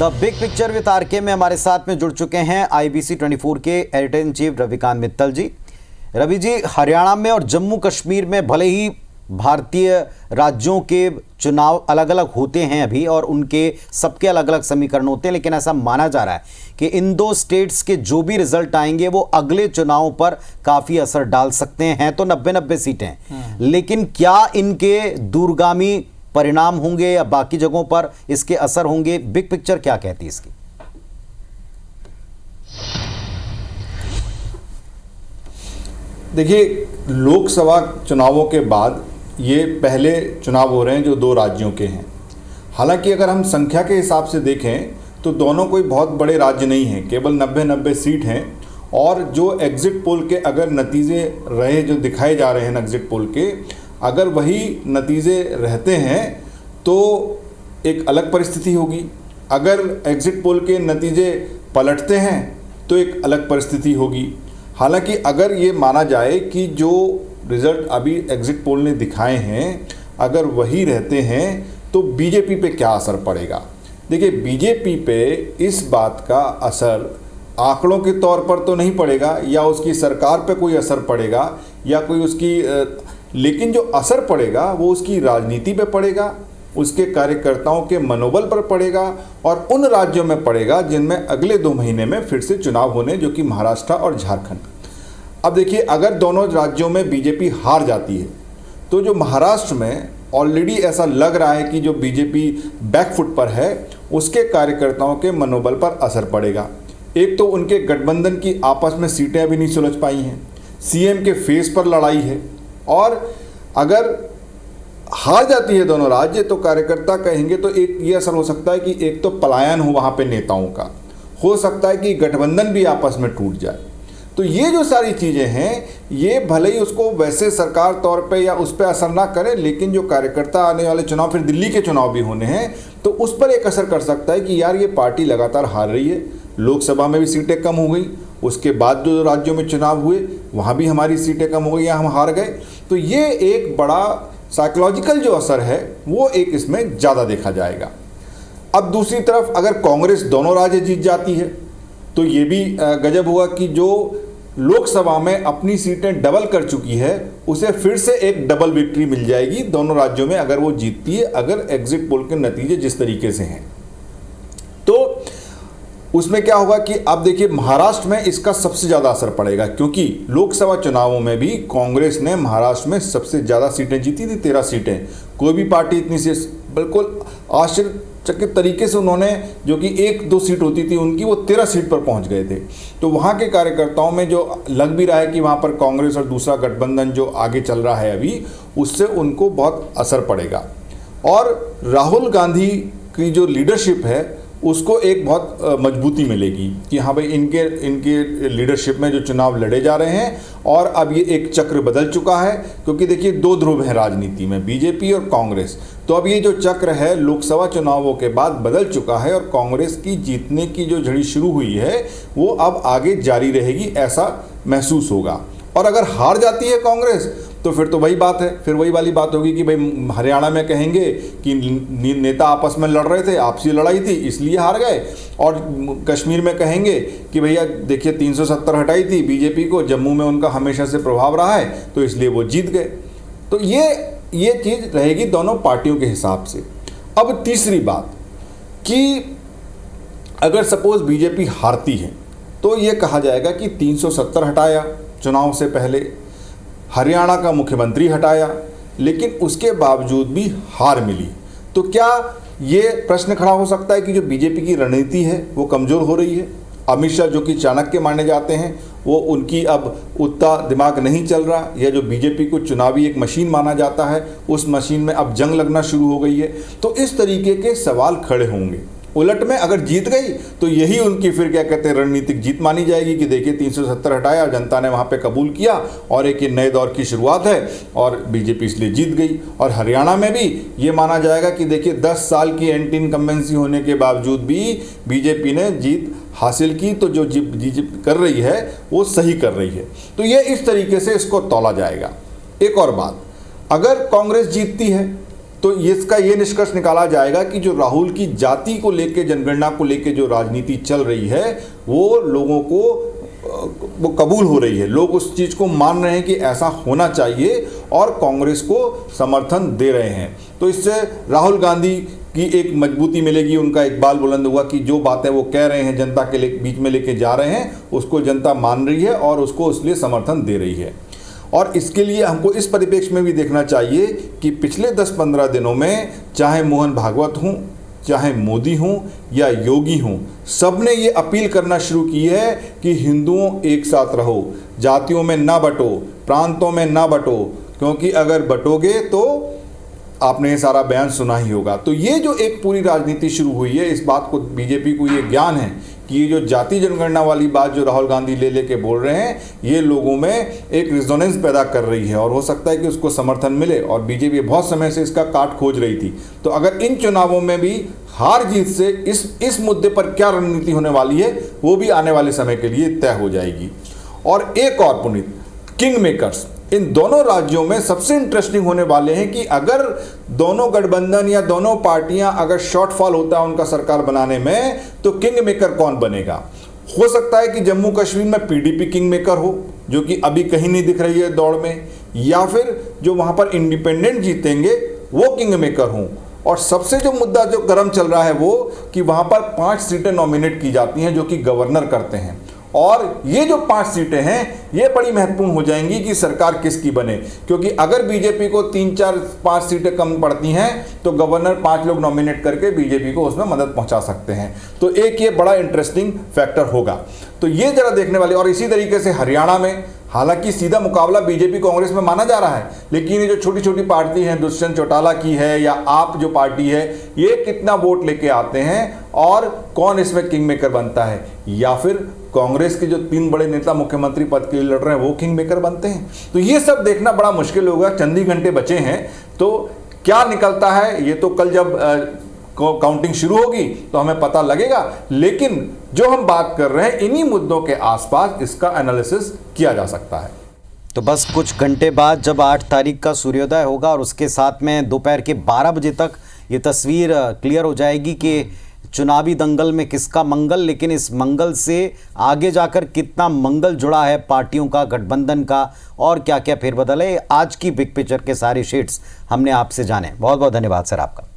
The big picture with RK में हमारे साथ में जुड़ चुके हैं IBC 24 के editor in chief Ravikant Mittal ji. Ravi ji, Haryana में और जम्मू कश्मीर में भले ही भारतीय राज्यों के चुनाव अलग अलग होते हैं अभी और उनके सबके अलग अलग समीकरण होते हैं, लेकिन ऐसा माना जा रहा है कि इन दो स्टेट्स के जो भी रिजल्ट आएंगे वो अगले चुनाव पर काफी असर डाल सकते हैं। तो 90-90 सीटें, लेकिन क्या इनके दूरगामी परिणाम होंगे या बाकी जगहों पर इसके असर होंगे? बिग पिक्चर क्या कहती है इसकी? देखिए, लोकसभा चुनावों के बाद ये पहले चुनाव हो रहे हैं जो दो राज्यों के हैं। हालांकि अगर हम संख्या के हिसाब से देखें तो दोनों कोई बहुत बड़े राज्य नहीं हैं, केवल 90-90 सीट हैं। और जो एग्जिट पोल के अगर नतीजे रहे जो दिखाए जा रहे हैं एग्जिट पोल के, अगर वही नतीजे रहते हैं तो एक अलग परिस्थिति होगी। अगर एग्जिट पोल के नतीजे पलटते हैं तो एक अलग परिस्थिति होगी। हालांकि अगर ये माना जाए कि जो रिज़ल्ट अभी एग्जिट पोल ने दिखाए हैं अगर वही रहते हैं तो बीजेपी पे क्या असर पड़ेगा? देखिए, बीजेपी पे इस बात का असर आंकड़ों के तौर पर तो नहीं पड़ेगा या उसकी सरकार पे कोई असर पड़ेगा या कोई उसकी लेकिन जो असर पड़ेगा वो उसकी राजनीति पे पड़ेगा, उसके कार्यकर्ताओं के मनोबल पर पड़ेगा और उन राज्यों में पड़ेगा जिनमें अगले 2 महीने में फिर से चुनाव होने, जो कि महाराष्ट्र और झारखंड। अब देखिए, अगर दोनों राज्यों में बीजेपी हार जाती है तो जो महाराष्ट्र में ऑलरेडी ऐसा लग रहा है कि जो बीजेपी बैकफुट पर है उसके कार्यकर्ताओं के मनोबल पर असर पड़ेगा। एक तो उनके गठबंधन की आपस में सीटें अभी नहीं सुलझ पाई हैं, सीएम के फेस पर लड़ाई है और अगर हार जाती है दोनों राज्य तो कार्यकर्ता कहेंगे तो एक ये असर हो सकता है कि एक तो पलायन हो वहाँ पे नेताओं का, हो सकता है कि गठबंधन भी आपस में टूट जाए। तो ये जो सारी चीज़ें हैं ये भले ही उसको वैसे सरकार तौर पे या उस पर असर ना करे, लेकिन जो कार्यकर्ता आने वाले चुनाव, फिर दिल्ली के चुनाव भी होने हैं, तो उस पर एक असर कर सकता है कि यार ये पार्टी लगातार हार रही है। लोकसभा में भी सीटें कम हो गई, उसके बाद जो राज्यों में चुनाव हुए वहाँ भी हमारी सीटें कम हो गई या हम हार गए। तो ये एक बड़ा साइकोलॉजिकल जो असर है वो एक इसमें ज़्यादा देखा जाएगा। अब दूसरी तरफ अगर कांग्रेस दोनों राज्य जीत जाती है तो ये भी गजब हुआ कि जो लोकसभा में अपनी सीटें डबल कर चुकी है उसे फिर से एक डबल विक्ट्री मिल जाएगी दोनों राज्यों में अगर वो जीतती है, अगर एग्जिट पोल के नतीजे जिस तरीके से हैं। तो उसमें क्या होगा कि अब देखिए, महाराष्ट्र में इसका सबसे ज़्यादा असर पड़ेगा क्योंकि लोकसभा चुनावों में भी कांग्रेस ने महाराष्ट्र में सबसे ज़्यादा सीटें जीती थी, 13 सीटें। कोई भी पार्टी इतनी से बिल्कुल आश्चर्यचकित तरीके से उन्होंने, जो कि 1-2 सीट होती थी उनकी, वो 13 सीट पर पहुंच गए थे। तो वहाँ के कार्यकर्ताओं में जो लग भी रहा है कि वहाँ पर कांग्रेस और दूसरा गठबंधन जो आगे चल रहा है अभी, उससे उनको बहुत असर पड़ेगा। और राहुल गांधी की जो लीडरशिप है उसको एक बहुत मजबूती मिलेगी कि हाँ भाई, इनके लीडरशिप में जो चुनाव लड़े जा रहे हैं और अब ये एक चक्र बदल चुका है। क्योंकि देखिए, 2 ध्रुव हैं राजनीति में, बीजेपी और कांग्रेस। तो अब ये जो चक्र है लोकसभा चुनावों के बाद बदल चुका है और कांग्रेस की जीतने की जो झड़ी शुरू हुई है वो अब आगे जारी रहेगी, ऐसा महसूस होगा। और अगर हार जाती है कांग्रेस तो फिर तो वही बात है, फिर वही वाली बात होगी कि भाई हरियाणा में कहेंगे कि नेता आपस में लड़ रहे थे, आपसी लड़ाई थी इसलिए हार गए, और कश्मीर में कहेंगे कि भैया देखिए 370 हटाई थी बीजेपी को, जम्मू में उनका हमेशा से प्रभाव रहा है तो इसलिए वो जीत गए। तो ये चीज़ रहेगी दोनों पार्टियों के हिसाब से। अब तीसरी बात कि अगर सपोज बीजेपी हारती है तो ये कहा जाएगा कि 370 हटाया चुनाव से पहले, हरियाणा का मुख्यमंत्री हटाया, लेकिन उसके बावजूद भी हार मिली। तो क्या ये प्रश्न खड़ा हो सकता है कि जो बीजेपी की रणनीति है वो कमज़ोर हो रही है? अमित शाह जो कि चाणक्य माने जाते हैं, वो उनकी अब उतना दिमाग नहीं चल रहा, या जो बीजेपी को चुनावी एक मशीन माना जाता है उस मशीन में अब जंग लगना शुरू हो गई है। तो इस तरीके के सवाल खड़े होंगे। उलट में अगर जीत गई तो यही उनकी फिर क्या कहते हैं रणनीतिक जीत मानी जाएगी कि देखिए 370 हटाया, जनता ने वहाँ पे कबूल किया और एक नए दौर की शुरुआत है और बीजेपी इसलिए जीत गई। और हरियाणा में भी ये माना जाएगा कि देखिए 10 साल की एंटी इनकम्बेंसी होने के बावजूद भी बीजेपी ने जीत हासिल की, तो जो जीत कर रही है वो सही कर रही है। तो ये इस तरीके से इसको तौला जाएगा। एक और बात, अगर कांग्रेस जीतती है तो इसका ये निष्कर्ष निकाला जाएगा कि जो राहुल की जाति को लेके, जनगणना को लेके जो राजनीति चल रही है वो लोगों को वो कबूल हो रही है, लोग उस चीज़ को मान रहे हैं कि ऐसा होना चाहिए और कांग्रेस को समर्थन दे रहे हैं। तो इससे राहुल गांधी की एक मजबूती मिलेगी, उनका इकबाल बुलंद हुआ कि जो बातें वो कह रहे हैं, जनता के बीच में लेके जा रहे हैं, उसको जनता मान रही है और उसको इसलिए समर्थन दे रही है। और इसके लिए हमको इस परिप्रेक्ष्य में भी देखना चाहिए कि पिछले 10-15 दिनों में चाहे मोहन भागवत हों, चाहे मोदी हों या योगी हों, सब ने ये अपील करना शुरू की है कि हिंदुओं एक साथ रहो, जातियों में ना बंटो, प्रांतों में ना बंटो, क्योंकि अगर बंटोगे तो आपने ये सारा बयान सुना ही होगा। तो ये जो एक पूरी राजनीति शुरू हुई है, इस बात को बीजेपी को ये ज्ञान है कि ये जो जाति जनगणना वाली बात जो राहुल गांधी ले के बोल रहे हैं, ये लोगों में एक रिजोनेंस पैदा कर रही है और हो सकता है कि उसको समर्थन मिले। और बीजेपी बहुत समय से इसका काट खोज रही थी। तो अगर इन चुनावों में भी हार जीत से इस मुद्दे पर क्या रणनीति होने वाली है, वो भी आने वाले समय के लिए तय हो जाएगी। और एक और पुनीत, किंग मेकर्स, इन दोनों राज्यों में सबसे इंटरेस्टिंग होने वाले हैं कि अगर दोनों गठबंधन या दोनों पार्टियां अगर शॉर्टफॉल होता है उनका सरकार बनाने में, तो किंग मेकर कौन बनेगा। हो सकता है कि जम्मू कश्मीर में पीडीपी किंग मेकर हो, जो कि अभी कहीं नहीं दिख रही है दौड़ में, या फिर जो वहां पर इंडिपेंडेंट जीतेंगे वो किंग मेकर हों। और सबसे जो मुद्दा जो गर्म चल रहा है वो कि वहां पर 5 सीटें नॉमिनेट की जाती हैं जो कि गवर्नर करते हैं। और ये जो 5 सीटें हैं ये बड़ी महत्वपूर्ण हो जाएंगी कि सरकार किसकी बने, क्योंकि अगर बीजेपी को 3-4-5 सीटें कम पड़ती हैं तो गवर्नर 5 लोग नॉमिनेट करके बीजेपी को उसमें मदद पहुंचा सकते हैं। तो एक ये बड़ा इंटरेस्टिंग फैक्टर होगा। तो ये जरा देखने वाले। और इसी तरीके से हरियाणा में हालांकि सीधा मुकाबला बीजेपी कांग्रेस में माना जा रहा है, लेकिन ये जो छोटी छोटी पार्टी हैं, दुष्यंत चौटाला की है या आप जो पार्टी है, ये कितना वोट लेके आते हैं और कौन इसमें किंग मेकर बनता है, या फिर कांग्रेस के जो 3 बड़े नेता मुख्यमंत्री पद के लिए लड़ रहे हैं वो किंग मेकर बनते हैं। तो ये सब देखना बड़ा मुश्किल होगा। चंद ही घंटे बचे हैं, तो क्या निकलता है ये तो कल जब काउंटिंग शुरू होगी तो हमें पता लगेगा। लेकिन जो हम बात कर रहे हैं इन्हीं मुद्दों के आसपास इसका एनालिसिस किया जा सकता है। तो बस कुछ घंटे बाद जब 8 तारीख का सूर्योदय होगा और उसके साथ में दोपहर के 12 बजे तक ये तस्वीर क्लियर हो जाएगी कि चुनावी दंगल में किसका मंगल, लेकिन इस मंगल से आगे जाकर कितना मंगल जुड़ा है पार्टियों का, गठबंधन का, और क्या क्या फेरबदल है। आज की बिग पिक्चर के सारे शेड्स हमने आपसे जाने। बहुत बहुत धन्यवाद सर आपका।